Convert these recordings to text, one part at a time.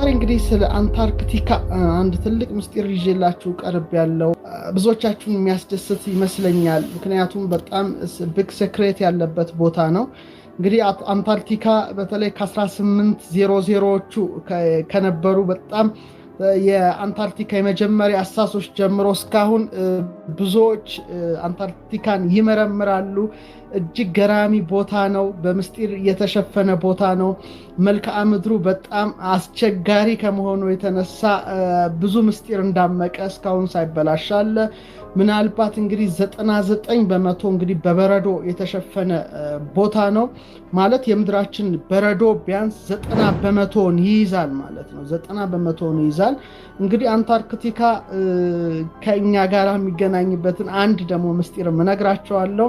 ዛሬ እንግዲህ ስለ አንታርክቲካ አንድ ትልቅ ምስጢር ይዤላችሁ ቀርብ ያለው ብዙዎቻችሁን የሚያስደስት ይመስለኛል። ምክንያቱም በጣም ቢግ ሴክሬት ያለበት ቦታ ነው። እንግዲህ አንታርክቲካ በተለይ ከ1800ዎቹ ከነበሩ በጣም የአንታርክቲካ የመጀመሪያ አሳሶች ጀምሮ እስካሁን ብዙዎች አንታርክቲካን ይመረምራሉ። እጅግ ገራሚ ቦታ ነው። በምስጢር የተሸፈነ ቦታ ነው። መልክዓ ምድሩ በጣም አስቸጋሪ ከመሆኑ የተነሳ ብዙ ምስጢር እንዳመቀ እስካሁን ሳይበላሽ አለ። ምናልባት እንግዲህ 99% እንግዲህ በበረዶ የተሸፈነ ቦታ ነው ማለት የምድራችን በረዶ ቢያንስ 90% ይይዛል ማለት ነው። 90% ይይዛል። እንግዲህ አንታርክቲካ ከኛ ጋር የሚገናኝበትን አንድ ደግሞ ምስጢር እነግራቸዋለሁ።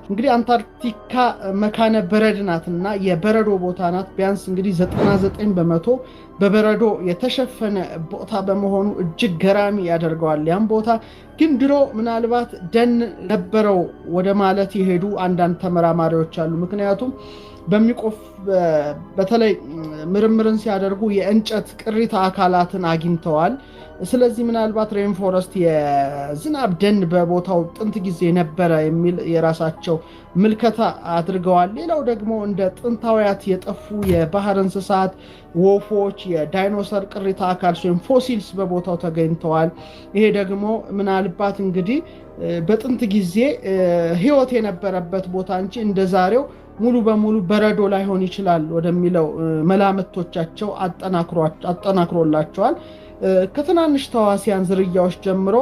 እንግዲህ አንታርክቲካ መካነ በረድ ናትና የበረዶ ቦታ ናት። ቢያንስ እንግዲህ 99% በበረዶ የተሸፈነ ቦታ በመሆኑ እጅግ ገራሚ ያደርገዋል። ያን ቦታ ግን ድሮ ምናልባት ደን ነበረው ወደ ማለት የሄዱ አንዳንድ ተመራማሪዎች አሉ። ምክንያቱም በተለይ ምርምርን ሲያደርጉ የእንጨት ቅሪተ አካላትን አግኝተዋል። ስለዚህ ምናልባት ሬንፎረስት የዝናብ ደን በቦታው ጥንት ጊዜ ነበረ የሚል የራሳቸው ምልከታ አድርገዋል። ሌላው ደግሞ እንደ ጥንታዊያት የጠፉ የባህር እንስሳት፣ ወፎች፣ የዳይኖሰር ቅሪተ አካል ወይም ፎሲልስ በቦታው ተገኝተዋል። ይሄ ደግሞ ምናልባት እንግዲህ በጥንት ጊዜ ህይወት የነበረበት ቦታ እንጂ እንደዛሬው ሙሉ በሙሉ በረዶ ላይሆን ይችላል ወደሚለው መላምቶቻቸው አጠናክሮላቸዋል። ከትናንሽ ተዋሲያን ዝርያዎች ጀምሮ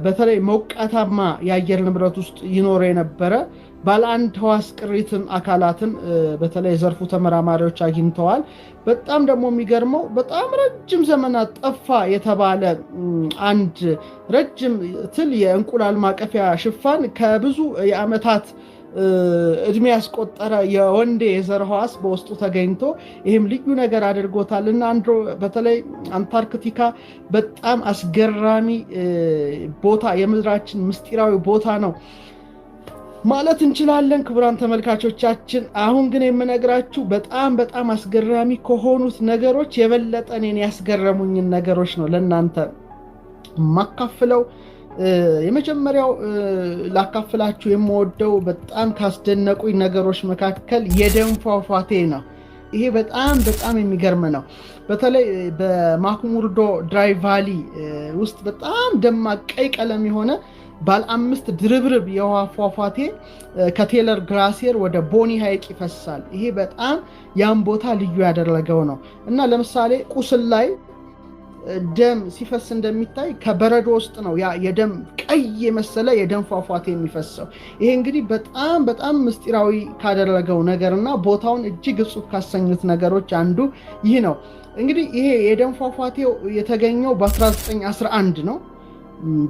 በተለይ ሞቃታማ የአየር ንብረት ውስጥ ይኖር የነበረ ባለ አንድ ህዋስ ቅሪትን አካላትን በተለይ ዘርፉ ተመራማሪዎች አግኝተዋል። በጣም ደግሞ የሚገርመው በጣም ረጅም ዘመናት ጠፋ የተባለ አንድ ረጅም ትል የእንቁላል ማቀፊያ ሽፋን ከብዙ የዓመታት እድሜ ያስቆጠረ የወንዴ የዘር ህዋስ በውስጡ ተገኝቶ ይህም ልዩ ነገር አድርጎታልና በተለይ አንታርክቲካ በጣም አስገራሚ ቦታ የምድራችን ምስጢራዊ ቦታ ነው ማለት እንችላለን። ክቡራን ተመልካቾቻችን፣ አሁን ግን የምነግራችሁ በጣም አስገራሚ ከሆኑት ነገሮች የበለጠ እኔን ያስገረሙኝን ነገሮች ነው ለእናንተ ማካፍለው። የመጀመሪያው ላካፍላችሁ የምወደው በጣም ካስደነቁኝ ነገሮች መካከል የደም ፏፏቴ ነው። ይሄ በጣም የሚገርም ነው። በተለይ በማክሙርዶ ድራይ ቫሊ ውስጥ በጣም ደማቅ ቀይ ቀለም የሆነ ባለ 5 ድርብርብ የውሃ ፏፏቴ ከቴለር ግላሲየር ወደ ቦኒ ሐይቅ ይፈሳል። ይሄ በጣም ያን ቦታ ልዩ ያደረገው ነው እና ለምሳሌ ቁስል ላይ ደም ሲፈስ እንደሚታይ ከበረዶ ውስጥ ነው ያ የደም ቀይ የመሰለ የደም ፏፏቴ የሚፈሰው። ይሄ እንግዲህ በጣም ምስጢራዊ ካደረገው ነገርና ቦታውን እጅግ እጹብ ካሰኙት ነገሮች አንዱ ይህ ነው። እንግዲህ ይሄ የደም ፏፏቴው የተገኘው በ1911 ነው።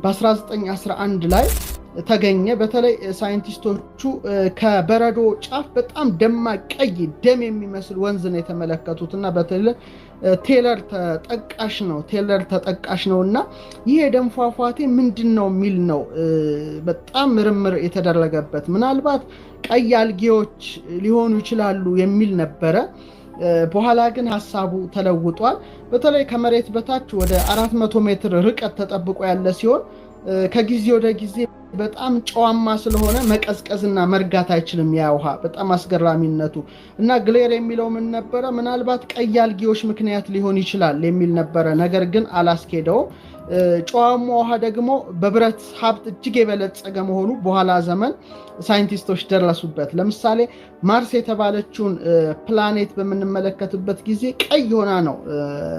በ1911 ላይ ተገኘ። በተለይ ሳይንቲስቶቹ ከበረዶ ጫፍ በጣም ደማቅ ቀይ ደም የሚመስል ወንዝ ነው የተመለከቱት እና በተለይ ቴለር ተጠቃሽ ነው እና ይህ የደም ፏፏቴ ምንድን ነው የሚል ነው በጣም ምርምር የተደረገበት። ምናልባት ቀይ አልጌዎች ሊሆኑ ይችላሉ የሚል ነበረ። በኋላ ግን ሀሳቡ ተለውጧል። በተለይ ከመሬት በታች ወደ 400 ሜትር ርቀት ተጠብቆ ያለ ሲሆን ከጊዜ ወደ ጊዜ በጣም ጨዋማ ስለሆነ መቀዝቀዝና መርጋት አይችልም ያ ውሃ። በጣም አስገራሚነቱ እና ግሌር የሚለው ምን ነበረ? ምናልባት ቀይ አልጌዎች ምክንያት ሊሆን ይችላል የሚል ነበረ። ነገር ግን አላስኬደውም። ጨዋማ ውሃ ደግሞ በብረት ሀብት እጅግ የበለጸገ መሆኑ በኋላ ዘመን ሳይንቲስቶች ደረሱበት። ለምሳሌ ማርስ የተባለችውን ፕላኔት በምንመለከትበት ጊዜ ቀይ ሆና ነው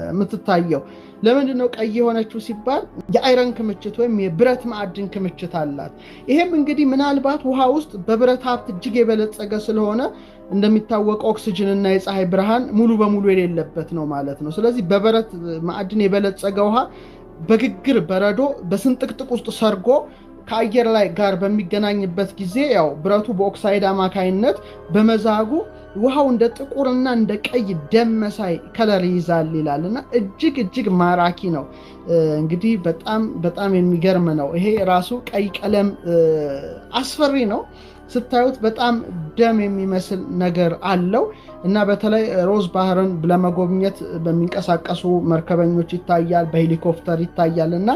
የምትታየው። ለምንድን ነው ቀይ የሆነችው ሲባል የአይረን ክምችት ወይም የብረት ማዕድን ክምችት አላት። ይሄም እንግዲህ ምናልባት ውሃ ውስጥ በብረት ሀብት እጅግ የበለጸገ ስለሆነ እንደሚታወቀው ኦክሲጅን እና የፀሐይ ብርሃን ሙሉ በሙሉ የሌለበት ነው ማለት ነው። ስለዚህ በብረት ማዕድን የበለጸገ ውሃ በግግር በረዶ በስንጥቅጥቅ ውስጥ ሰርጎ ከአየር ላይ ጋር በሚገናኝበት ጊዜ ያው ብረቱ በኦክሳይድ አማካይነት በመዛጉ ውሃው እንደ ጥቁርና እንደ ቀይ ደም መሳይ ከለር ይይዛል ይላልና እጅግ ማራኪ ነው። እንግዲህ በጣም የሚገርም ነው። ይሄ ራሱ ቀይ ቀለም አስፈሪ ነው። ስታዩት በጣም ደም የሚመስል ነገር አለው እና በተለይ ሮዝ ባህርን ለመጎብኘት በሚንቀሳቀሱ መርከበኞች ይታያል፣ በሄሊኮፕተር ይታያል እና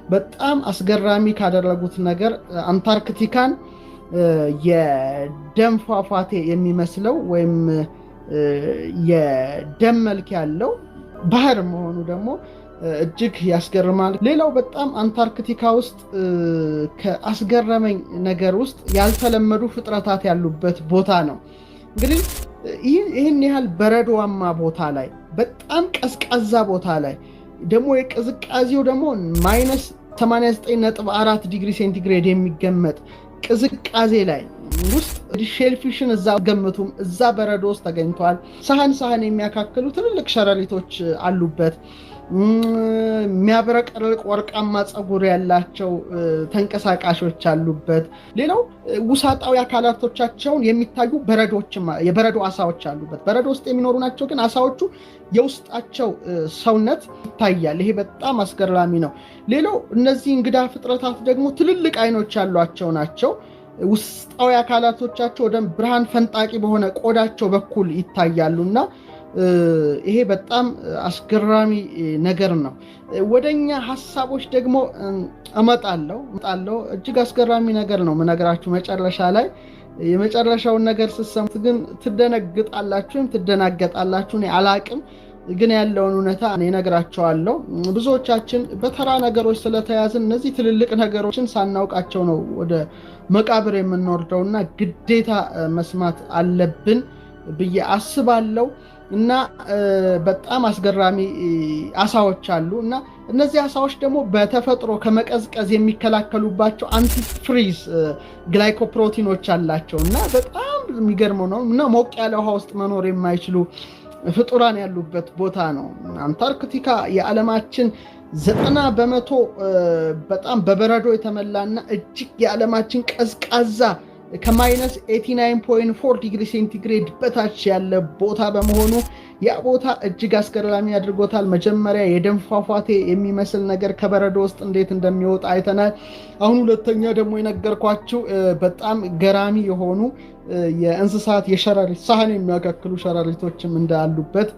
በጣም አስገራሚ ካደረጉት ነገር አንታርክቲካን የደም ፏፏቴ የሚመስለው ወይም የደም መልክ ያለው ባህር መሆኑ ደግሞ እጅግ ያስገርማል። ሌላው በጣም አንታርክቲካ ውስጥ ከአስገረመኝ ነገር ውስጥ ያልተለመዱ ፍጥረታት ያሉበት ቦታ ነው። እንግዲህ ይህን ያህል በረዶዋማ ቦታ ላይ በጣም ቀዝቃዛ ቦታ ላይ ደግሞ የቅዝቃዜው ደግሞ -89.4 ዲግሪ ሴንቲግሬድ የሚገመጥ ቅዝቃዜ ላይ ውስጥ ሼልፊሽን እዛ ገምቱም እዛ በረዶ ውስጥ ተገኝቷል። ሳህን የሚያካክሉ ትልልቅ ሸረሪቶች አሉበት። የሚያብረቀርቅ ወርቃማ ፀጉር ያላቸው ተንቀሳቃሾች አሉበት። ሌላው ውሳጣዊ አካላቶቻቸውን የሚታዩ የበረዶ አሳዎች አሉበት። በረዶ ውስጥ የሚኖሩ ናቸው፣ ግን አሳዎቹ የውስጣቸው ሰውነት ይታያል። ይሄ በጣም አስገራሚ ነው። ሌላው እነዚህ እንግዳ ፍጥረታት ደግሞ ትልልቅ አይኖች ያሏቸው ናቸው። ውስጣዊ አካላቶቻቸው ወደ ብርሃን ፈንጣቂ በሆነ ቆዳቸው በኩል ይታያሉና ይሄ በጣም አስገራሚ ነገር ነው። ወደኛ ሐሳቦች ደግሞ እመጣለሁ። እጅግ አስገራሚ ነገር ነው የምነግራችሁ። መጨረሻ ላይ የመጨረሻውን ነገር ስትሰሙት ግን ትደነግጣላችሁም ትደናገጣላችሁ። እኔ አላቅም፣ ግን ያለውን እውነታ እኔ እነግራችኋለሁ። ብዙዎቻችን በተራ ነገሮች ስለተያዝን እነዚህ ትልልቅ ነገሮችን ሳናውቃቸው ነው ወደ መቃብር የምንወርደውና ግዴታ መስማት አለብን ብዬ አስባለሁ። እና በጣም አስገራሚ አሳዎች አሉ እና እነዚህ አሳዎች ደግሞ በተፈጥሮ ከመቀዝቀዝ የሚከላከሉባቸው አንቲፍሪዝ ግላይኮፕሮቲኖች አላቸው እና በጣም የሚገርመው ነው። እና ሞቅ ያለ ውሃ ውስጥ መኖር የማይችሉ ፍጡራን ያሉበት ቦታ ነው አንታርክቲካ። የዓለማችን 90% በጣም በበረዶ የተሞላና እጅግ የዓለማችን ቀዝቃዛ ከ-89.4 ዲግሪ ሴንቲግሬድ በታች ያለ ቦታ በመሆኑ ያ ቦታ እጅግ አስገራሚ አድርጎታል። መጀመሪያ የደም ፏፏቴ የሚመስል ነገር ከበረዶ ውስጥ እንዴት እንደሚወጣ አይተናል። አሁን ሁለተኛ ደግሞ የነገርኳችሁ በጣም ገራሚ የሆኑ የእንስሳት የሸረሪት ሳህን የሚያካክሉ ሸረሪቶችም እንዳሉበት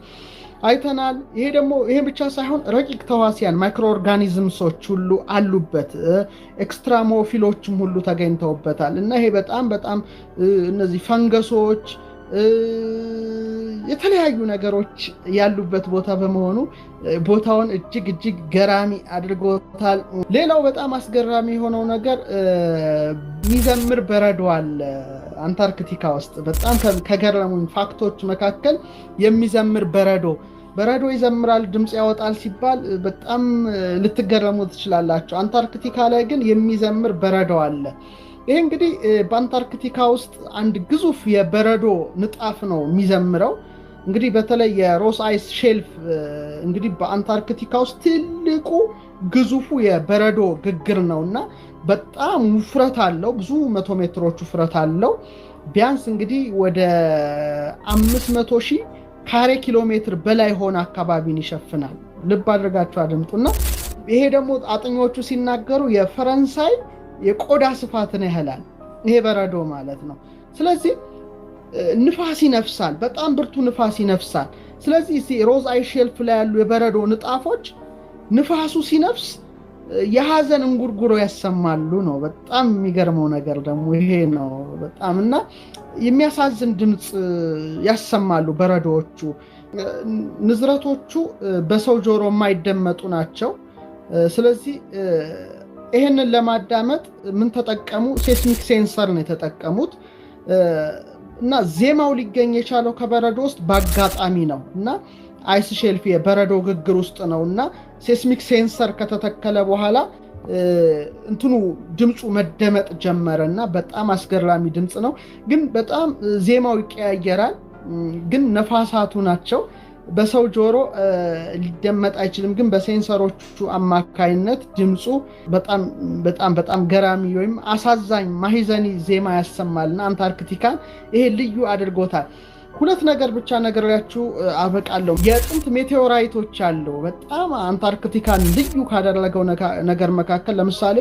አይተናል። ይሄ ብቻ ሳይሆን ረቂቅ ተዋሲያን ማይክሮ ኦርጋኒዝምሶች ሁሉ አሉበት። ኤክስትራሞፊሎችም ሁሉ ተገኝተውበታል እና ይሄ በጣም እነዚህ ፈንገሶች የተለያዩ ነገሮች ያሉበት ቦታ በመሆኑ ቦታውን እጅግ ገራሚ አድርጎታል። ሌላው በጣም አስገራሚ የሆነው ነገር የሚዘምር በረዶ አለ አንታርክቲካ ውስጥ። በጣም ከገረሙኝ ፋክቶች መካከል የሚዘምር በረዶ ይዘምራል፣ ድምፅ ያወጣል ሲባል በጣም ልትገረሙ ትችላላችሁ። አንታርክቲካ ላይ ግን የሚዘምር በረዶ አለ። ይሄ እንግዲህ በአንታርክቲካ ውስጥ አንድ ግዙፍ የበረዶ ንጣፍ ነው የሚዘምረው። እንግዲህ በተለይ የሮስ አይስ ሼልፍ እንግዲህ በአንታርክቲካ ውስጥ ትልቁ ግዙፉ የበረዶ ግግር ነውና በጣም ውፍረት አለው። ብዙ 100 ሜትሮች ውፍረት አለው። ቢያንስ እንግዲህ ወደ 500,000 ካሬ ኪሎ ሜትር በላይ ሆነ አካባቢን ይሸፍናል። ልብ አድርጋችሁ አድምጡና ይሄ ደግሞ አጥኞቹ ሲናገሩ የፈረንሳይ የቆዳ ስፋትን ያህላል ይሄ በረዶ ማለት ነው። ስለዚህ ንፋስ ይነፍሳል፣ በጣም ብርቱ ንፋስ ይነፍሳል። ስለዚህ ሮዝ አይስ ሼልፍ ላይ ያሉ የበረዶ ንጣፎች ንፋሱ ሲነፍስ የሐዘን እንጉርጉሮ ያሰማሉ ነው። በጣም የሚገርመው ነገር ደግሞ ይሄ ነው። በጣም እና የሚያሳዝን ድምፅ ያሰማሉ በረዶዎቹ። ንዝረቶቹ በሰው ጆሮ የማይደመጡ ናቸው። ስለዚህ ይሄንን ለማዳመጥ ምን ተጠቀሙ? ሴስሚክ ሴንሰር ነው የተጠቀሙት እና ዜማው ሊገኝ የቻለው ከበረዶ ውስጥ በአጋጣሚ ነው እና አይስ ሼልፍ የበረዶ ግግር ውስጥ ነው እና ሴስሚክ ሴንሰር ከተተከለ በኋላ እንትኑ ድምፁ መደመጥ ጀመረ እና በጣም አስገራሚ ድምፅ ነው። ግን በጣም ዜማው ይቀያየራል። ግን ነፋሳቱ ናቸው። በሰው ጆሮ ሊደመጥ አይችልም። ግን በሴንሰሮቹ አማካይነት ድምፁ በጣም ገራሚ ወይም አሳዛኝ ማሂዘኒ ዜማ ያሰማልና አንታርክቲካን ይሄ ልዩ አድርጎታል። ሁለት ነገር ብቻ ነገራችሁ አበቃለሁ። የጥንት ሜቴዎራይቶች አሉ። በጣም አንታርክቲካን ልዩ ካደረገው ነገር መካከል ለምሳሌ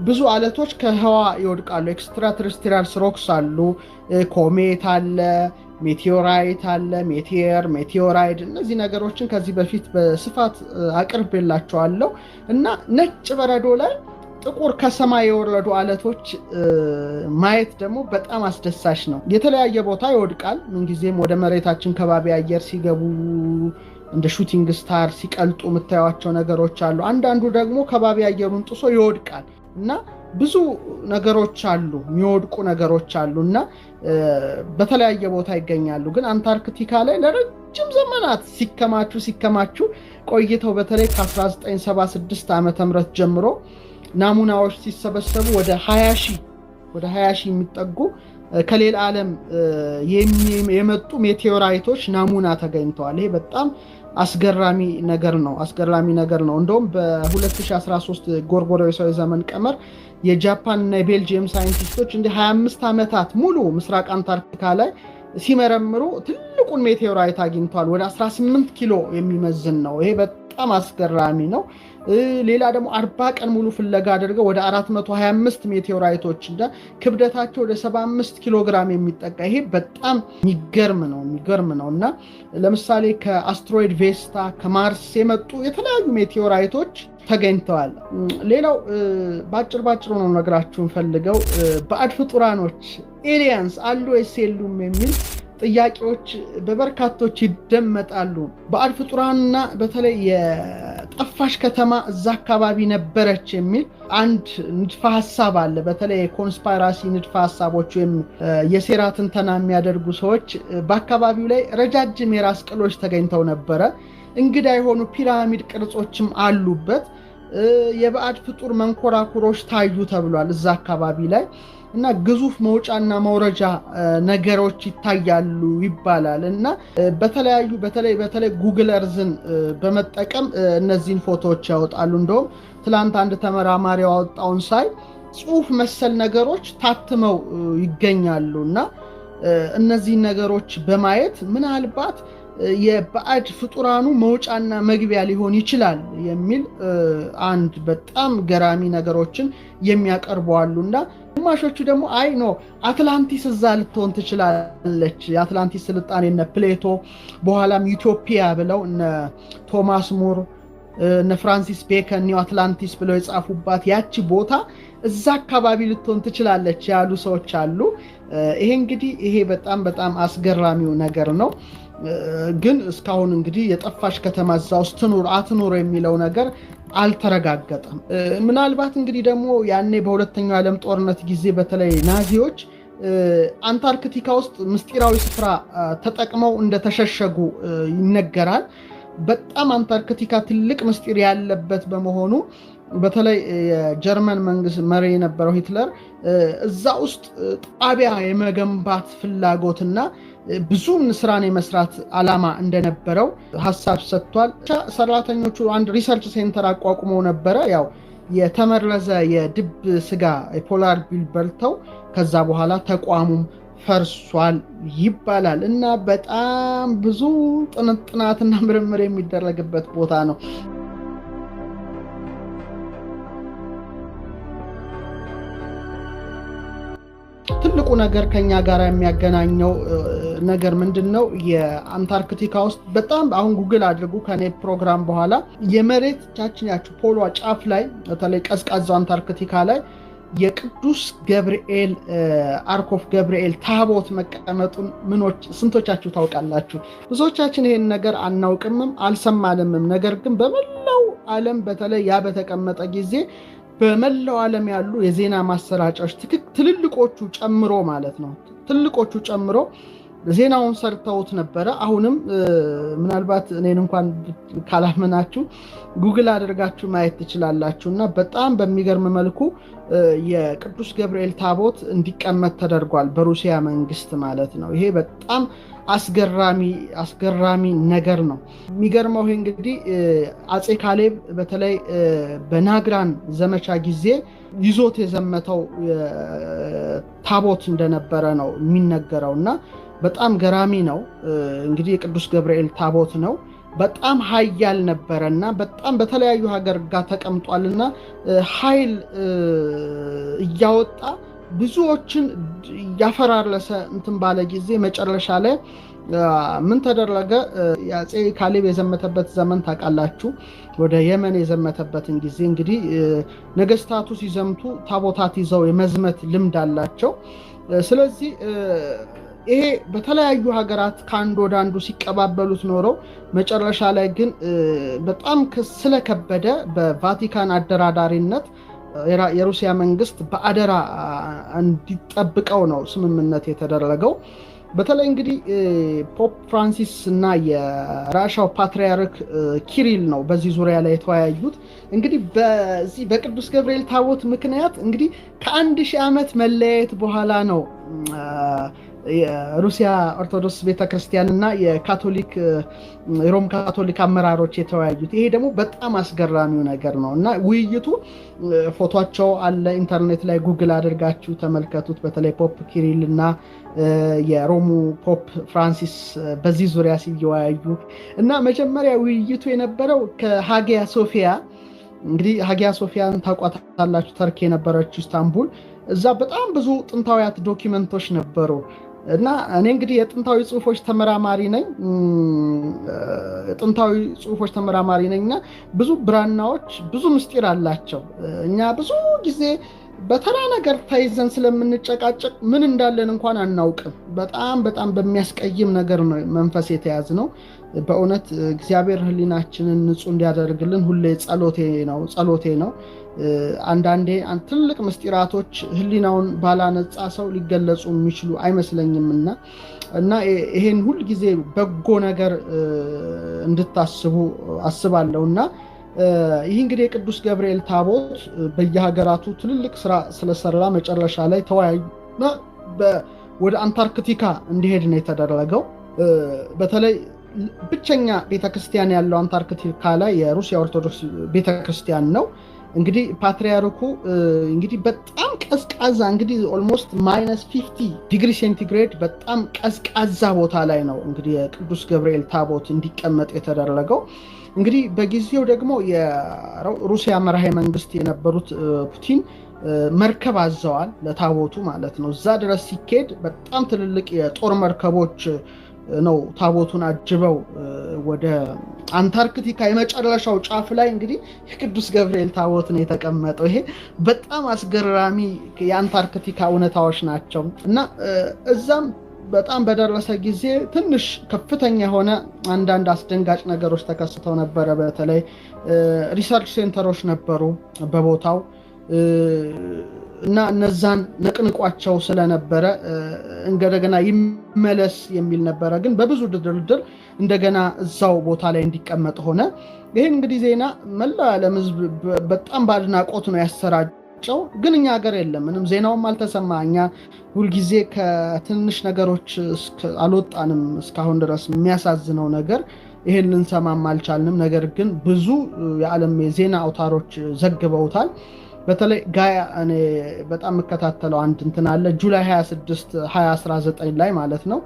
ብዙ አለቶች ከህዋ ይወድቃሉ። ኤክስትራተሬስትሪያል ሮክስ አሉ፣ ኮሜት አለ፣ ሜቴዮራይት አለ፣ ሜቴዮራይድ። እነዚህ ነገሮችን ከዚህ በፊት በስፋት አቅርቤላቸዋለሁ እና ነጭ በረዶ ላይ ጥቁር ከሰማይ የወረዱ አለቶች ማየት ደግሞ በጣም አስደሳች ነው። የተለያየ ቦታ ይወድቃል። ምንጊዜም ወደ መሬታችን ከባቢ አየር ሲገቡ እንደ ሹቲንግ ስታር ሲቀልጡ የምታዩቸው ነገሮች አሉ። አንዳንዱ ደግሞ ከባቢ አየሩን ጥሶ ይወድቃል እና ብዙ ነገሮች አሉ፣ የሚወድቁ ነገሮች አሉ እና በተለያየ ቦታ ይገኛሉ። ግን አንታርክቲካ ላይ ለረጅም ዘመናት ሲከማቹ ቆይተው በተለይ ከ1976 ዓመተ ምህረት ጀምሮ ናሙናዎች ሲሰበሰቡ ወደ 20 ሺህ የሚጠጉ ከሌላ ዓለም የመጡ ሜቴዮራይቶች ናሙና ተገኝተዋል። ይሄ በጣም አስገራሚ ነገር ነው። እንደውም በ2013 ጎርጎሮሳዊ ዘመን ቀመር የጃፓን እና የቤልጂየም ሳይንቲስቶች እንደ 25 ዓመታት ሙሉ ምስራቅ አንታርክቲካ ላይ ሲመረምሩ ትልቁን ሜቴዮራይት አግኝተዋል። ወደ 18 ኪሎ የሚመዝን ነው። ይሄ በጣም አስገራሚ ነው። ሌላ ደግሞ 40 ቀን ሙሉ ፍለጋ አድርገው ወደ 425 ሜቴዮራይቶች እና ክብደታቸው ወደ 75 ኪሎ ግራም የሚጠጋ፣ ይሄ በጣም የሚገርም ነው እና ለምሳሌ ከአስትሮይድ ቬስታ ከማርስ የመጡ የተለያዩ ሜቴዮራይቶች ተገኝተዋል። ሌላው ባጭሩ ነው ነግራችሁን ፈልገው ባዕድ ፍጡራኖች ኤሊያንስ አሉ ወይስ የሉም የሚል ጥያቄዎች በበርካቶች ይደመጣሉ። ባዕድ ፍጡራንና በተለይ የጠፋሽ ከተማ እዛ አካባቢ ነበረች የሚል አንድ ንድፈ ሐሳብ አለ። በተለይ የኮንስፓይራሲ ንድፈ ሐሳቦች ወይም የሴራ ትንተና የሚያደርጉ ሰዎች በአካባቢው ላይ ረጃጅም የራስ ቅሎች ተገኝተው ነበረ። እንግዳ የሆኑ ፒራሚድ ቅርጾችም አሉበት። የባዕድ ፍጡር መንኮራኩሮች ታዩ ተብሏል እዛ አካባቢ ላይ እና ግዙፍ መውጫና መውረጃ ነገሮች ይታያሉ ይባላል እና በተለይ ጉግል እርዝን በመጠቀም እነዚህን ፎቶዎች ያወጣሉ። እንደውም ትላንት አንድ ተመራማሪ ያወጣውን ሳይ ጽሑፍ መሰል ነገሮች ታትመው ይገኛሉ እና እነዚህን ነገሮች በማየት ምናልባት የባዕድ ፍጡራኑ መውጫና መግቢያ ሊሆን ይችላል የሚል አንድ በጣም ገራሚ ነገሮችን የሚያቀርቡ አሉና ግማሾቹ ደግሞ አይ ኖ አትላንቲስ እዛ ልትሆን ትችላለች፣ የአትላንቲስ ስልጣኔ እነ ፕሌቶ በኋላም ኢትዮጵያ ብለው እነ ቶማስ ሙር እነ ፍራንሲስ ቤከን ኒው አትላንቲስ ብለው የጻፉባት ያቺ ቦታ እዛ አካባቢ ልትሆን ትችላለች ያሉ ሰዎች አሉ። ይሄ በጣም አስገራሚው ነገር ነው። ግን እስካሁን እንግዲህ የጠፋሽ ከተማ እዛ ውስጥ አትኑር የሚለው ነገር አልተረጋገጠም። ምናልባት እንግዲህ ደግሞ ያኔ በሁለተኛው ዓለም ጦርነት ጊዜ በተለይ ናዚዎች አንታርክቲካ ውስጥ ምስጢራዊ ስፍራ ተጠቅመው እንደተሸሸጉ ይነገራል። በጣም አንታርክቲካ ትልቅ ምስጢር ያለበት በመሆኑ በተለይ የጀርመን መንግስት መሪ የነበረው ሂትለር እዛ ውስጥ ጣቢያ የመገንባት ፍላጎትና ብዙ ስራን የመስራት ዓላማ እንደነበረው ሐሳብ ሰጥቷል። ሰራተኞቹ አንድ ሪሰርች ሴንተር አቋቁመው ነበረ። ያው የተመረዘ የድብ ስጋ የፖላር ቢል በልተው ከዛ በኋላ ተቋሙም ፈርሷል ይባላል እና በጣም ብዙ ጥናትና ምርምር የሚደረግበት ቦታ ነው። ትልቁ ነገር ከኛ ጋር የሚያገናኘው ነገር ምንድነው? የአንታርክቲካ ውስጥ በጣም አሁን ጉግል አድርጉ ከኔ ፕሮግራም በኋላ የመሬት ቻችኛችሁ ፖሏ ጫፍ ላይ በተለይ ቀዝቃዛው አንታርክቲካ ላይ የቅዱስ ገብርኤል አርክ ኦፍ ገብርኤል ታቦት መቀመጡን ስንቶቻችሁ ታውቃላችሁ? ብዙዎቻችን ይሄን ነገር አናውቅምም አልሰማንምም። ነገር ግን በመላው ዓለም በተለይ ያ በተቀመጠ ጊዜ በመላው ዓለም ያሉ የዜና ማሰራጫዎች ትልልቆቹ ጨምሮ ማለት ነው ትልልቆቹ ጨምሮ ዜናውን ሰርተውት ነበረ። አሁንም ምናልባት እኔን እንኳን ካላመናችሁ ጉግል አድርጋችሁ ማየት ትችላላችሁ እና በጣም በሚገርም መልኩ የቅዱስ ገብርኤል ታቦት እንዲቀመጥ ተደርጓል በሩሲያ መንግስት ማለት ነው። ይሄ በጣም አስገራሚ ነገር ነው። የሚገርመው ይሄ እንግዲህ አፄ ካሌብ በተለይ በናግራን ዘመቻ ጊዜ ይዞት የዘመተው ታቦት እንደነበረ ነው የሚነገረው እና በጣም ገራሚ ነው። እንግዲህ የቅዱስ ገብርኤል ታቦት ነው። በጣም ኃያል ነበረና በጣም በተለያዩ ሀገር ጋር ተቀምጧልና ኃይል እያወጣ ብዙዎችን ያፈራረሰ እንትን ባለ ጊዜ መጨረሻ ላይ ምን ተደረገ? የአፄ ካሌብ የዘመተበት ዘመን ታውቃላችሁ። ወደ የመን የዘመተበትን ጊዜ እንግዲህ ነገስታቱ ሲዘምቱ ታቦታት ይዘው የመዝመት ልምድ አላቸው። ስለዚህ ይሄ በተለያዩ ሀገራት ከአንድ ወደ አንዱ ሲቀባበሉት ኖረው መጨረሻ ላይ ግን በጣም ስለከበደ በቫቲካን አደራዳሪነት የሩሲያ መንግስት በአደራ እንዲጠብቀው ነው ስምምነት የተደረገው። በተለይ እንግዲህ ፖፕ ፍራንሲስ እና የራሻው ፓትሪያርክ ኪሪል ነው በዚህ ዙሪያ ላይ የተወያዩት። እንግዲህ በዚህ በቅዱስ ገብርኤል ታቦት ምክንያት እንግዲህ ከ1000 ዓመት መለያየት በኋላ ነው የሩሲያ ኦርቶዶክስ ቤተክርስቲያን እና የካቶሊክ የሮም ካቶሊክ አመራሮች የተወያዩት። ይሄ ደግሞ በጣም አስገራሚው ነገር ነው እና ውይይቱ ፎቶቸው አለ ኢንተርኔት ላይ ጉግል አድርጋችሁ ተመልከቱት። በተለይ ፖፕ ኪሪል እና የሮሙ ፖፕ ፍራንሲስ በዚህ ዙሪያ ሲወያዩ እና መጀመሪያ ውይይቱ የነበረው ከሃጊያ ሶፊያ እንግዲህ ሃጊያ ሶፊያን ታውቋታላችሁ፣ ተርክ የነበረችው ኢስታንቡል። እዛ በጣም ብዙ ጥንታዊያት ዶኪመንቶች ነበሩ እና እኔ እንግዲህ የጥንታዊ ጽሁፎች ተመራማሪ ነኝ እና ብዙ ብራናዎች ብዙ ምስጢር አላቸው። እኛ ብዙ ጊዜ በተራ ነገር ተይዘን ስለምንጨቃጨቅ ምን እንዳለን እንኳን አናውቅም። በጣም በሚያስቀይም ነገር ነው መንፈስ የተያዝ ነው። በእውነት እግዚአብሔር ህሊናችንን ንጹህ እንዲያደርግልን ሁሌ ጸሎቴ ነው። አንዳንዴ ትልቅ ምስጢራቶች ህሊናውን ባላነጻ ሰው ሊገለጹ የሚችሉ አይመስለኝምና እና ይሄን ሁሉ ጊዜ በጎ ነገር እንድታስቡ አስባለሁና ይህ እንግዲህ የቅዱስ ገብርኤል ታቦት በየሀገራቱ ትልልቅ ስራ ስለሰራ መጨረሻ ላይ ተወያዩና ወደ አንታርክቲካ እንዲሄድ ነው የተደረገው። በተለይ ብቸኛ ቤተክርስቲያን ያለው አንታርክቲካ ላይ የሩሲያ ኦርቶዶክስ ቤተክርስቲያን ነው። እንግዲህ ፓትሪያርኩ እንግዲህ በጣም ቀዝቃዛ እንግዲህ ኦልሞስት -50 ዲግሪ ሴንቲግሬድ በጣም ቀዝቃዛ ቦታ ላይ ነው እንግዲህ የቅዱስ ገብርኤል ታቦት እንዲቀመጥ የተደረገው። እንግዲህ በጊዜው ደግሞ የሩሲያ መራሄ መንግስት የነበሩት ፑቲን መርከብ አዘዋል ለታቦቱ ማለት ነው። እዛ ድረስ ሲኬድ በጣም ትልልቅ የጦር መርከቦች ነው ታቦቱን አጅበው ወደ አንታርክቲካ የመጨረሻው ጫፍ ላይ እንግዲህ የቅዱስ ገብርኤል ታቦት ነው የተቀመጠው። ይሄ በጣም አስገራሚ የአንታርክቲካ እውነታዎች ናቸው እና እዛም በጣም በደረሰ ጊዜ ትንሽ ከፍተኛ የሆነ አንዳንድ አስደንጋጭ ነገሮች ተከስተው ነበረ። በተለይ ሪሰርች ሴንተሮች ነበሩ በቦታው እና እነዛን ነቅንቋቸው ስለነበረ እንደገና ይመለስ የሚል ነበረ። ግን በብዙ ድርድር እንደገና እዛው ቦታ ላይ እንዲቀመጥ ሆነ። ይህን እንግዲህ ዜና መላው ዓለም ሕዝብ በጣም ባድናቆት ነው ያሰራጨው። ግን እኛ ሀገር የለም፣ ምንም ዜናውም አልተሰማ። እኛ ሁልጊዜ ከትንሽ ነገሮች አልወጣንም እስካሁን ድረስ። የሚያሳዝነው ነገር ይሄን ልንሰማም አልቻልንም። ነገር ግን ብዙ የዓለም የዜና አውታሮች ዘግበውታል። በተለይ ጋያ እኔ በጣም የምከታተለው አንድ እንትን አለ ጁላይ 26 2019 ላይ ማለት ነው።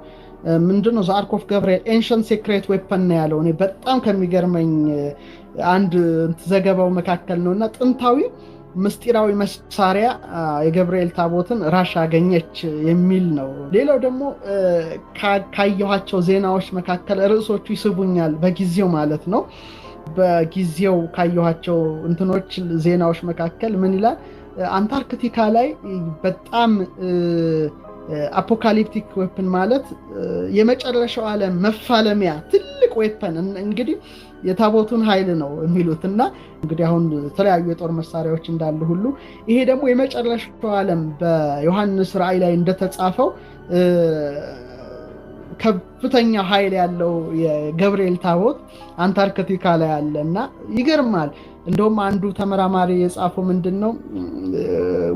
ምንድነው ዘ አርክ ኦፍ ገብርኤል ኤንሸንት ሴክሬት ዌፐን ነው ያለው። እኔ በጣም ከሚገርመኝ አንድ ዘገባው መካከል ነውና ጥንታዊ ምስጢራዊ መሳሪያ የገብርኤል ታቦትን ራሻ አገኘች የሚል ነው። ሌላው ደግሞ ካየኋቸው ዜናዎች መካከል ርዕሶቹ ይስቡኛል በጊዜው ማለት ነው። በጊዜው ካየኋቸው እንትኖች ዜናዎች መካከል ምን ይላል? አንታርክቲካ ላይ በጣም አፖካሊፕቲክ ዌፐን ማለት የመጨረሻው ዓለም መፋለሚያ ትልቅ ዌፐን እንግዲህ የታቦቱን ኃይል ነው የሚሉት እና እንግዲህ አሁን የተለያዩ የጦር መሳሪያዎች እንዳሉ ሁሉ ይሄ ደግሞ የመጨረሻው ዓለም በዮሐንስ ራእይ ላይ እንደተጻፈው ከፍተኛ ኃይል ያለው የገብርኤል ታቦት አንታርክቲካ ላይ አለ እና ይገርማል። እንደውም አንዱ ተመራማሪ የጻፈው ምንድነው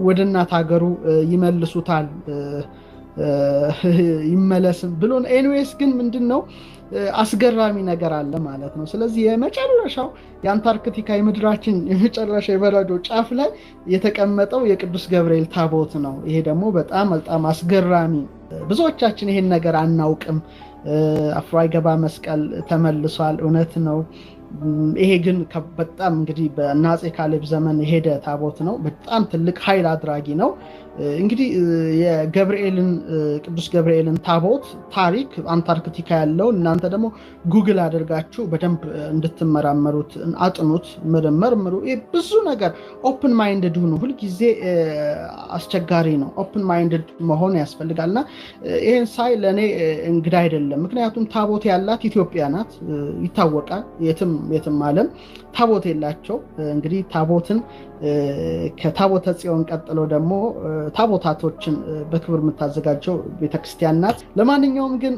ወደ እናት ሀገሩ ይመልሱታል ይመለስም ብሎ ኤኒዌይስ ግን ምንድነው አስገራሚ ነገር አለ ማለት ነው። ስለዚህ የመጨረሻው የአንታርክቲካ የምድራችን የመጨረሻ የበረዶ ጫፍ ላይ የተቀመጠው የቅዱስ ገብርኤል ታቦት ነው። ይሄ ደግሞ በጣም አስገራሚ፣ ብዙዎቻችን ይሄን ነገር አናውቅም። አፍሮ አይገባ መስቀል ተመልሷል። እውነት ነው። ይሄ ግን በጣም እንግዲህ በአፄ ካሌብ ዘመን የሄደ ታቦት ነው። በጣም ትልቅ ኃይል አድራጊ ነው። እንግዲህ የገብርኤልን ቅዱስ ገብርኤልን ታቦት ታሪክ አንታርክቲካ ያለው እናንተ ደግሞ ጉግል አድርጋችሁ በደንብ እንድትመራመሩት አጥኑት፣ መርምሩ። ብዙ ነገር ኦፕን ማይንድድ ሁኑ። ሁልጊዜ አስቸጋሪ ነው። ኦፕን ማይንድድ መሆን ያስፈልጋልና ይህን ሳይ ለእኔ እንግዳ አይደለም። ምክንያቱም ታቦት ያላት ኢትዮጵያ ናት፣ ይታወቃል። የትም ዓለም ታቦት የላቸው። እንግዲህ ታቦትን ከታቦተ ጽዮን ቀጥሎ ደግሞ ታቦታቶችን በክብር የምታዘጋጀው ቤተክርስቲያን ናት። ለማንኛውም ግን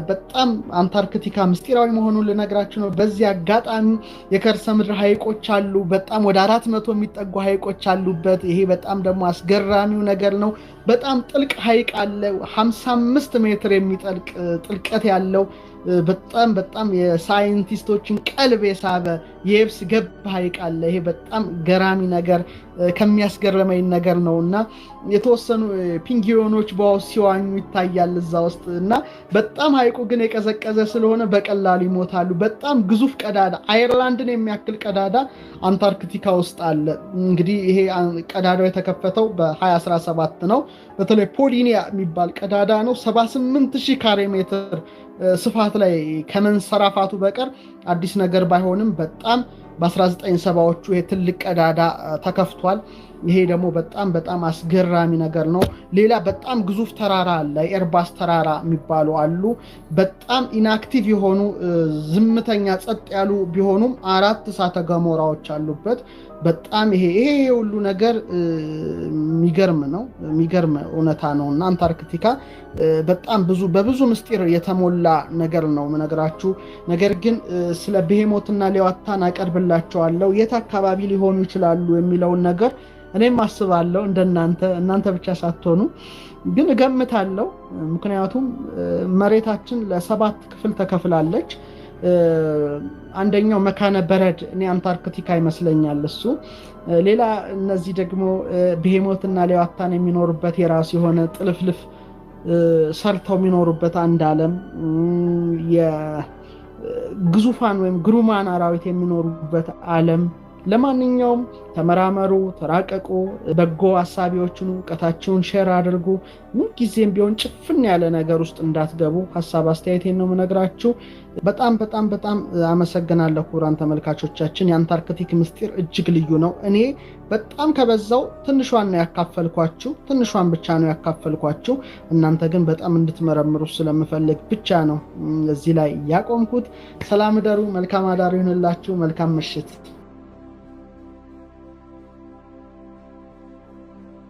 በጣም አንታርክቲካ ምስጢራዊ መሆኑን ልነግራችሁ ነው። በዚህ አጋጣሚ የከርሰ ምድር ሐይቆች አሉ። በጣም ወደ 400 የሚጠጉ ሐይቆች አሉበት። ይሄ በጣም ደግሞ አስገራሚው ነገር ነው። በጣም ጥልቅ ሐይቅ አለ። 55 ሜትር የሚጠልቅ ጥልቀት ያለው በጣም የሳይንቲስቶችን ቀልብ የሳበ የየብስ ገብ ሐይቅ አለ። ይሄ በጣም ገራሚ ነገር ከሚያስገርመኝ ነገር ነው እና የተወሰኑ ፒንጊዮኖች በውስጥ ሲዋኙ ይታያል እዛ ውስጥ እና በጣም ሐይቁ ግን የቀዘቀዘ ስለሆነ በቀላሉ ይሞታሉ። በጣም ግዙፍ ቀዳዳ አየርላንድን የሚያክል ቀዳዳ አንታርክቲካ ውስጥ አለ። እንግዲህ ይሄ ቀዳዳው የተከፈተው በ2017 ነው። በተለይ ፖሊኒያ የሚባል ቀዳዳ ነው። 78,000 ካሬ ሜትር ስፋት ላይ ከመንሰራፋቱ በቀር አዲስ ነገር ባይሆንም በጣም በ1970ዎቹ ይሄ ትልቅ ቀዳዳ ተከፍቷል። ይሄ ደግሞ በጣም አስገራሚ ነገር ነው። ሌላ በጣም ግዙፍ ተራራ አለ። ኤርባስ ተራራ የሚባሉ አሉ። በጣም ኢንአክቲቭ የሆኑ ዝምተኛ ጸጥ ያሉ ቢሆኑም 4 እሳተ ገሞራዎች አሉበት። በጣም ይሄ ሁሉ ነገር የሚገርም ነው። የሚገርም እውነታ ነው እና አንታርክቲካ በጣም በብዙ ምስጢር የተሞላ ነገር ነው የምነግራችሁ። ነገር ግን ስለ ብሄሞትና ሌዋታን አቀርብላችኋለሁ። የት አካባቢ ሊሆኑ ይችላሉ የሚለውን ነገር እኔም አስባለሁ። እናንተ ብቻ ሳትሆኑ ግን እገምታለሁ። ምክንያቱም መሬታችን ለ7 ክፍል ተከፍላለች። አንደኛው መካነ በረድ እኔ አንታርክቲካ ይመስለኛል እሱ። ሌላ እነዚህ ደግሞ ብሄሞትና ሌዋታን የሚኖሩበት የራሱ የሆነ ጥልፍልፍ ሰርተው የሚኖሩበት አንድ ዓለም፣ የግዙፋን ወይም ግሩማን አራዊት የሚኖሩበት ዓለም። ለማንኛውም ተመራመሩ፣ ተራቀቁ፣ በጎ ሐሳቢዎችን እውቀታችሁን ሼር አድርጉ። ምንጊዜም ቢሆን ጭፍን ያለ ነገር ውስጥ እንዳትገቡ ሀሳብ አስተያየቴን ነው የምነግራችሁ። በጣም አመሰግናለሁ ክቡራን ተመልካቾቻችን። የአንታርክቲክ ምስጢር እጅግ ልዩ ነው። እኔ በጣም ከበዛው ትንሿን ብቻ ነው ያካፈልኳችሁ። እናንተ ግን በጣም እንድትመረምሩ ስለምፈልግ ብቻ ነው እዚህ ላይ ያቆምኩት። ሰላም እደሩ። መልካም አዳር ይሁንላችሁ። መልካም ምሽት።